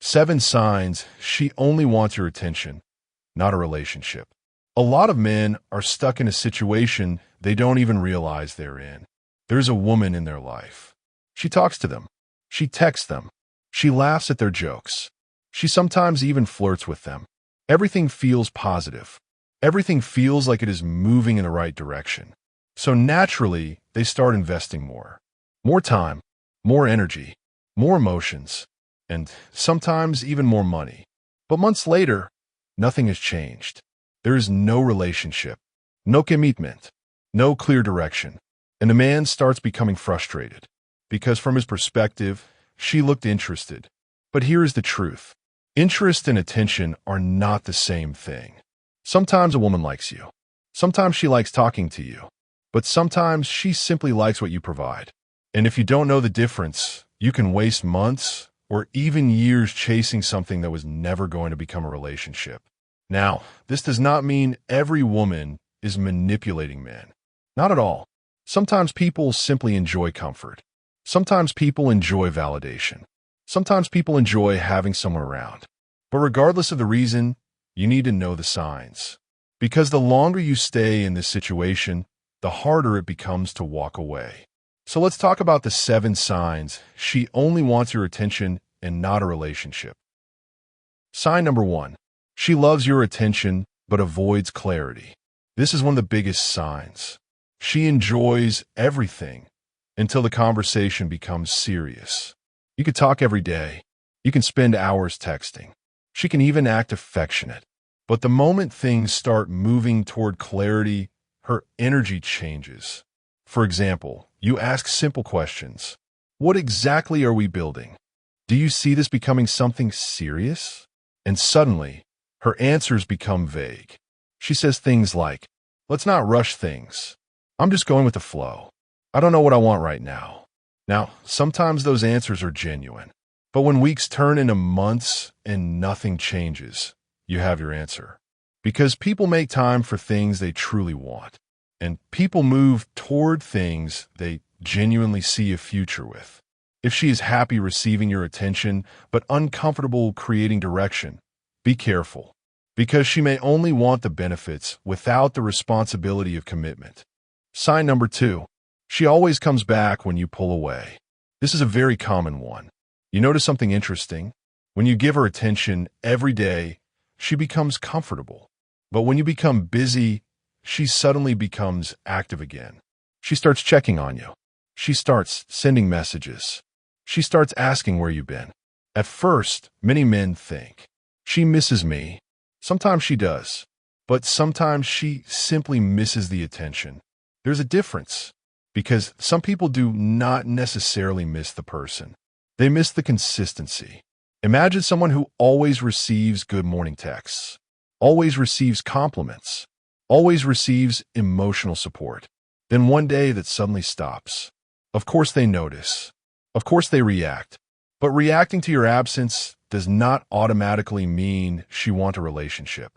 7 signs she only wants your attention, not a relationship. A lot of men are stuck in a situation they don't even realize they're in. There's a woman in their life. She talks to them. She texts them. She laughs at their jokes. She sometimes even flirts with them. Everything feels positive. Everything feels like it is moving in the right direction. So naturally, they start investing more. More time, more energy, more emotions, and sometimes even more money. But months later, nothing has changed. There is no relationship, no commitment, no clear direction. And the man starts becoming frustrated because from his perspective, she looked interested. But here is the truth. Interest and attention are not the same thing. Sometimes a woman likes you. Sometimes she likes talking to you. But sometimes she simply likes what you provide. And if you don't know the difference, you can waste months or even years chasing something that was never going to become a relationship. Now, this does not mean every woman is manipulating men. Not at all. Sometimes people simply enjoy comfort. Sometimes people enjoy validation. Sometimes people enjoy having someone around. But regardless of the reason, you need to know the signs. Because the longer you stay in this situation, the harder it becomes to walk away. So let's talk about the 7 signs she only wants your attention and not a relationship. Sign number 1. She loves your attention but avoids clarity. This is one of the biggest signs. She enjoys everything until the conversation becomes serious. You could talk every day. You can spend hours texting. She can even act affectionate. But the moment things start moving toward clarity, her energy changes. For example, you ask simple questions. What exactly are we building? Do you see this becoming something serious? And suddenly, her answers become vague. She says things like, let's not rush things. I'm just going with the flow. I don't know what I want right now. Now, sometimes those answers are genuine. But when weeks turn into months and nothing changes, you have your answer. Because people make time for things they truly want. And people move toward things they genuinely see a future with. If she is happy receiving your attention, but uncomfortable creating direction, be careful. Because she may only want the benefits without the responsibility of commitment. Sign number 2. She always comes back when you pull away. This is a very common one. You notice something interesting? When you give her attention every day, she becomes comfortable. But when you become busy, she suddenly becomes active again. She starts checking on you. She starts sending messages. She starts asking where you've been. At first, many men think, she misses me. Sometimes she does. But sometimes she simply misses the attention. There's a difference. Because some people do not necessarily miss the person. They miss the consistency. Imagine someone who always receives good morning texts, always receives compliments, always receives emotional support. Then one day that suddenly stops. Of course they notice. Of course they react. But reacting to your absence does not automatically mean she wants a relationship.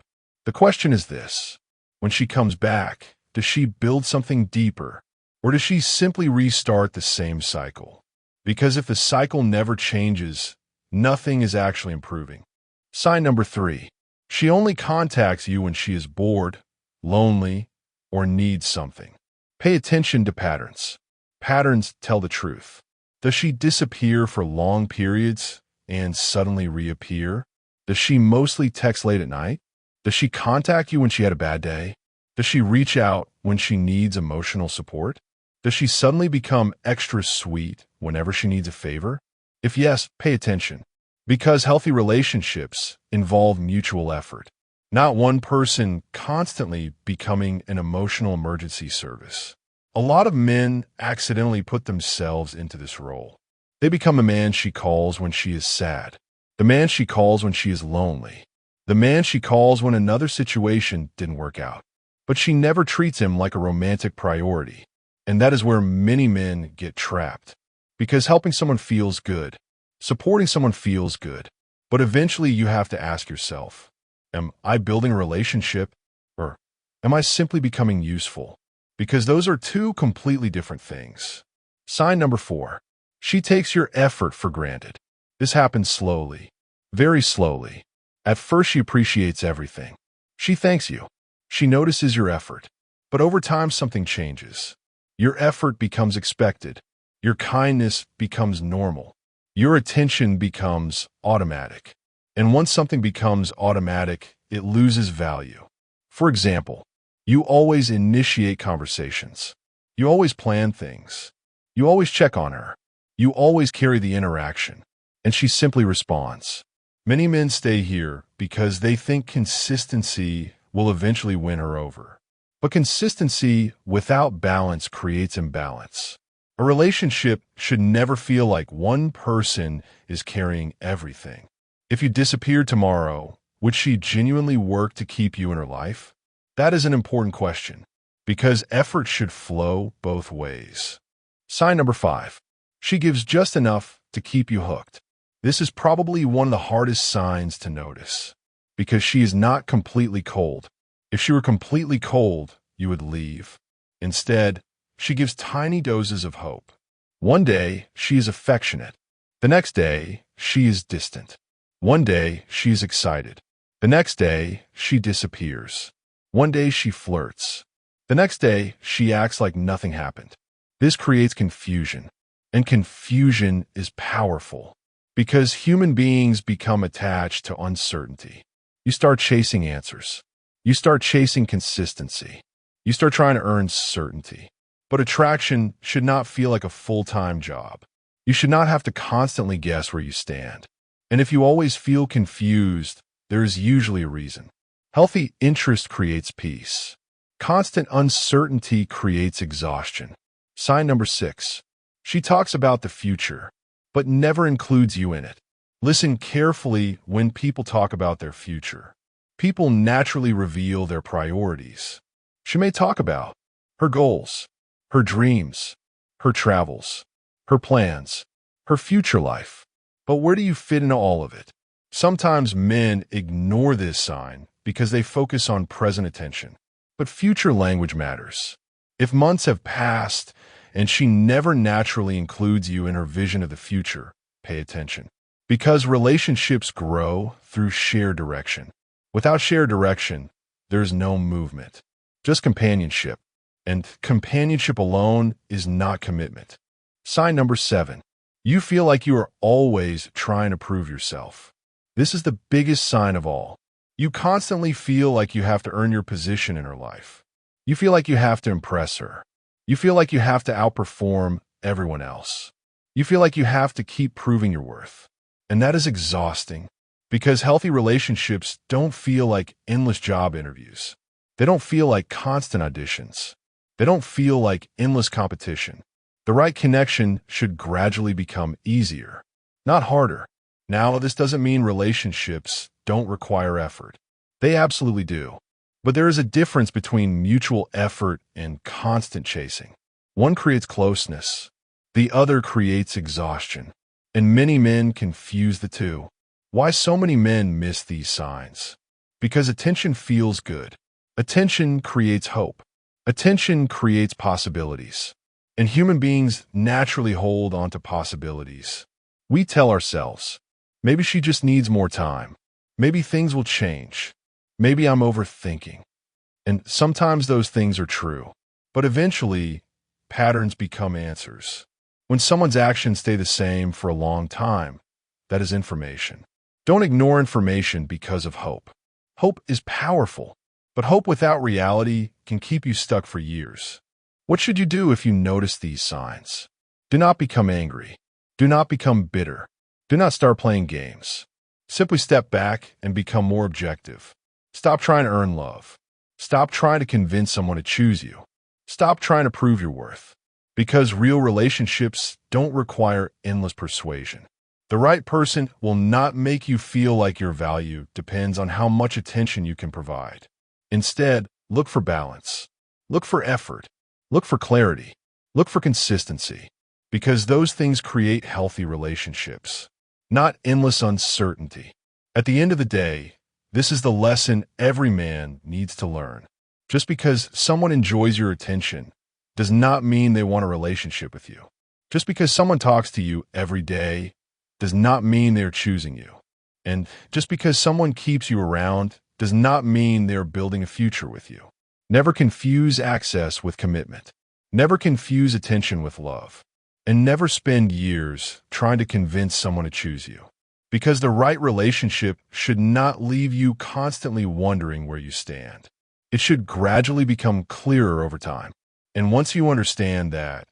The question is this. When she comes back, does she build something deeper? Or does she simply restart the same cycle? Because if the cycle never changes, nothing is actually improving. Sign number 3. She only contacts you when she is bored, lonely, or needs something. Pay attention to patterns. Patterns tell the truth. Does she disappear for long periods and suddenly reappear? Does she mostly text late at night? Does she contact you when she had a bad day? Does she reach out when she needs emotional support? Does she suddenly become extra sweet whenever she needs a favor? If yes, pay attention. Because healthy relationships involve mutual effort, not one person constantly becoming an emotional emergency service. A lot of men accidentally put themselves into this role. They become the man she calls when she is sad, the man she calls when she is lonely, the man she calls when another situation didn't work out. But she never treats him like a romantic priority. And that is where many men get trapped. Because helping someone feels good. Supporting someone feels good. But eventually you have to ask yourself, am I building a relationship? Or am I simply becoming useful? Because those are two completely different things. Sign number 4. She takes your effort for granted. This happens slowly. very slowly. At first, she appreciates everything. She thanks you. She notices your effort. But over time, something changes. Your effort becomes expected. Your kindness becomes normal. Your attention becomes automatic. And once something becomes automatic, it loses value. For example, you always initiate conversations. You always plan things. You always check on her. You always carry the interaction. And she simply responds. Many men stay here because they think consistency will eventually win her over. But consistency without balance creates imbalance. A relationship should never feel like one person is carrying everything. If you disappeared tomorrow, would she genuinely work to keep you in her life? That is an important question, because effort should flow both ways. Sign number 5. She gives just enough to keep you hooked. This is probably one of the hardest signs to notice, because she is not completely cold. If she were completely cold, you would leave. Instead, she gives tiny doses of hope. One day, she is affectionate. The next day, she is distant. One day, she is excited. The next day, she disappears. One day, she flirts. The next day, she acts like nothing happened. This creates confusion, and confusion is powerful because human beings become attached to uncertainty. You start chasing answers. You start chasing consistency. You start trying to earn certainty. But attraction should not feel like a full-time job. You should not have to constantly guess where you stand. And if you always feel confused, there is usually a reason. Healthy interest creates peace. Constant uncertainty creates exhaustion. Sign number 6. She talks about the future, but never includes you in it. Listen carefully when people talk about their future. People naturally reveal their priorities. She may talk about her goals, her dreams, her travels, her plans, her future life. But where do you fit into all of it? Sometimes men ignore this sign because they focus on present attention. But future language matters. If months have passed and she never naturally includes you in her vision of the future, pay attention. Because relationships grow through shared direction. Without shared direction, there's no movement, just companionship. And companionship alone is not commitment. Sign number 7. You feel like you are always trying to prove yourself. This is the biggest sign of all. You constantly feel like you have to earn your position in her life. You feel like you have to impress her. You feel like you have to outperform everyone else. You feel like you have to keep proving your worth. And that is exhausting because healthy relationships don't feel like endless job interviews. They don't feel like constant auditions. They don't feel like endless competition. The right connection should gradually become easier, not harder. Now, this doesn't mean relationships don't require effort. They absolutely do. But there is a difference between mutual effort and constant chasing. One creates closeness. The other creates exhaustion. And many men confuse the two. Why so many men miss these signs? Because attention feels good. Attention creates hope. Attention creates possibilities. And human beings naturally hold on to possibilities. We tell ourselves, maybe she just needs more time. Maybe things will change. Maybe I'm overthinking. And sometimes those things are true. But eventually, patterns become answers. When someone's actions stay the same for a long time, that is information. Don't ignore information because of hope. Hope is powerful, but hope without reality can keep you stuck for years. What should you do if you notice these signs? Do not become angry. Do not become bitter. Do not start playing games. Simply step back and become more objective. Stop trying to earn love. Stop trying to convince someone to choose you. Stop trying to prove your worth. Because real relationships don't require endless persuasion. The right person will not make you feel like your value depends on how much attention you can provide. Instead, look for balance. Look for effort. Look for clarity. Look for consistency. Because those things create healthy relationships, not endless uncertainty. At the end of the day, this is the lesson every man needs to learn. Just because someone enjoys your attention does not mean they want a relationship with you. Just because someone talks to you every day does not mean they're choosing you. And just because someone keeps you around does not mean they're building a future with you. Never confuse access with commitment. Never confuse attention with love. And never spend years trying to convince someone to choose you. Because the right relationship should not leave you constantly wondering where you stand. It should gradually become clearer over time. And once you understand that,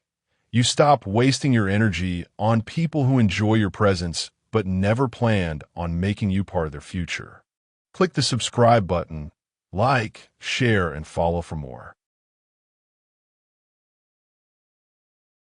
you stop wasting your energy on people who enjoy your presence but never planned on making you part of their future. Click the subscribe button, like, share, and follow for more.